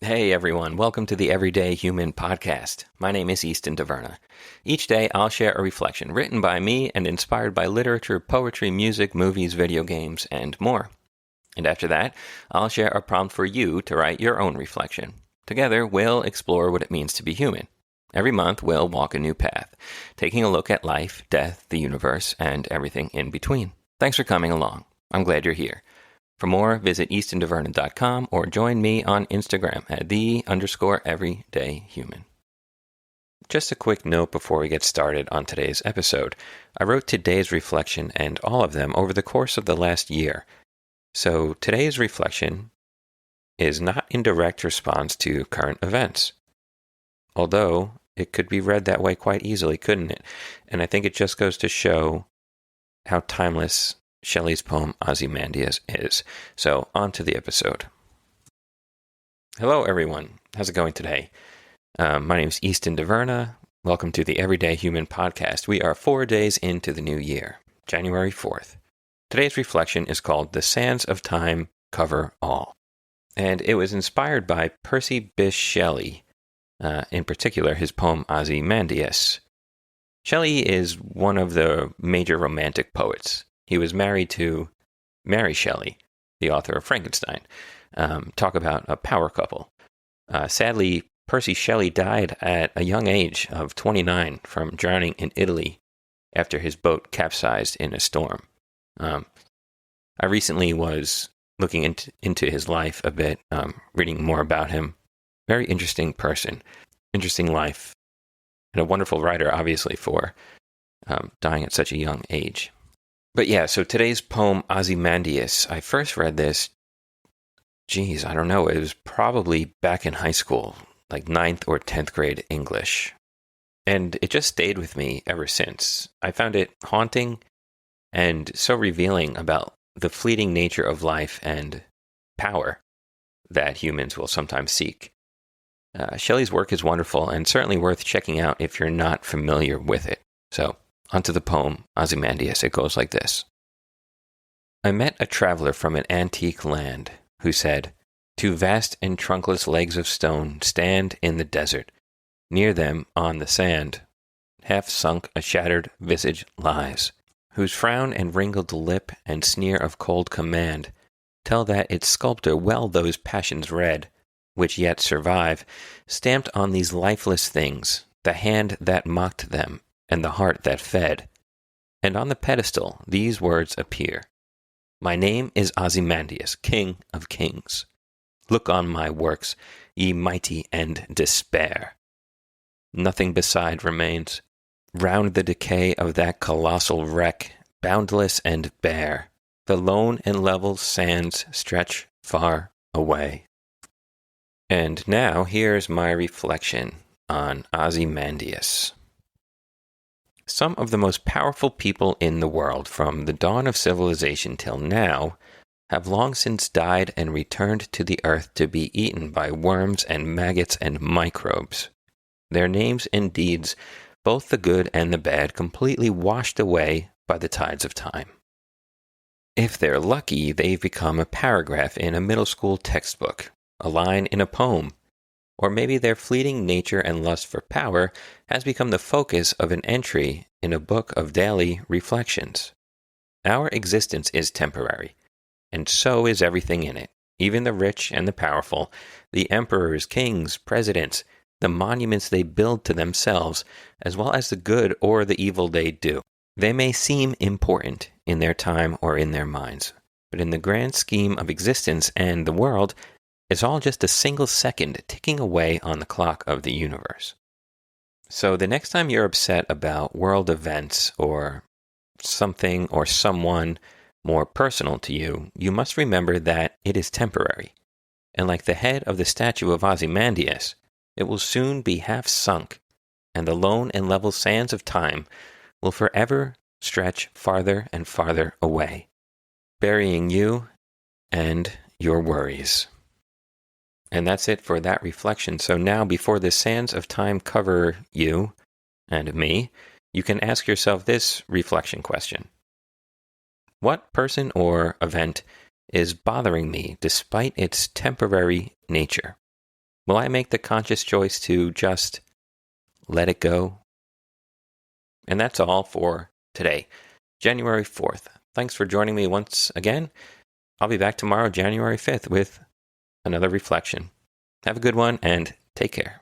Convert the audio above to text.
Hey everyone, welcome to the Everyday Human podcast. My name is Easton Taverna. Each day I'll share a reflection written by me and inspired by literature, poetry, music, movies, video games, and more. And after that, I'll share a prompt for you to write your own reflection. Together, we'll explore what it means to be human. Every month, we'll walk a new path, taking a look at life, death, the universe, and everything in between. Thanks for coming along. I'm glad you're here. For more, visit eastontaverna.com or join me on Instagram at _everydayhuman. Just a quick note before we get started on today's episode. I wrote today's reflection and all of them over the course of the last year. So today's reflection is not in direct response to current events. Although it could be read that way quite easily, couldn't it? And I think it just goes to show how timeless Shelley's poem Ozymandias is. So, on to the episode. Hello, everyone. How's it going today? My name is Easton Taverna. Welcome to the Everyday Human podcast. We are 4 days into the new year, January 4th. Today's reflection is called The Sands of Time Cover All. And it was inspired by Percy Byssche Shelley, in particular his poem Ozymandias. Shelley is one of the major romantic poets. He was married to Mary Shelley, the author of Frankenstein. Talk about a power couple. Sadly, Percy Shelley died at a young age of 29 from drowning in Italy after his boat capsized in a storm. I recently was looking into his life a bit, reading more about him. Very interesting person, interesting life, and a wonderful writer, obviously, for dying at such a young age. But yeah, so today's poem, Ozymandias, I first read this, it was probably back in high school, like 9th or 10th grade English. And it just stayed with me ever since. I found it haunting and so revealing about the fleeting nature of life and power that humans will sometimes seek. Shelley's work is wonderful and certainly worth checking out if you're not familiar with it. So, onto the poem, Ozymandias. It goes like this. I met a traveler from an antique land who said, 2 vast and trunkless legs of stone stand in the desert. Near them, on the sand, half sunk a shattered visage lies, whose frown and wrinkled lip and sneer of cold command tell that its sculptor well those passions read, which yet survive, stamped on these lifeless things, the hand that mocked them, and the heart that fed. And on the pedestal these words appear. My name is Ozymandias, King of Kings. Look on my works, ye mighty, and despair. Nothing beside remains. Round the decay of that colossal wreck, boundless and bare, the lone and level sands stretch far away. And now here's my reflection on Ozymandias. Some of the most powerful people in the world, from the dawn of civilization till now, have long since died and returned to the earth to be eaten by worms and maggots and microbes. Their names and deeds, both the good and the bad, completely washed away by the tides of time. If they're lucky, they've become a paragraph in a middle school textbook, a line in a poem, or maybe their fleeting nature and lust for power has become the focus of an entry in a book of daily reflections. Our existence is temporary, and so is everything in it, even the rich and the powerful, the emperors, kings, presidents, the monuments they build to themselves, as well as the good or the evil they do. They may seem important in their time or in their minds, but in the grand scheme of existence and the world, it's all just a single second ticking away on the clock of the universe. So the next time you're upset about world events or something or someone more personal to you, you must remember that it is temporary. And like the head of the statue of Ozymandias, it will soon be half sunk, and the lone and level sands of time will forever stretch farther and farther away, burying you and your worries. And that's it for that reflection. So now, before the sands of time cover you and me, you can ask yourself this reflection question. What person or event is bothering me despite its temporary nature? Will I make the conscious choice to just let it go? And that's all for today, January 4th. Thanks for joining me once again. I'll be back tomorrow, January 5th, with another reflection. Have a good one and take care.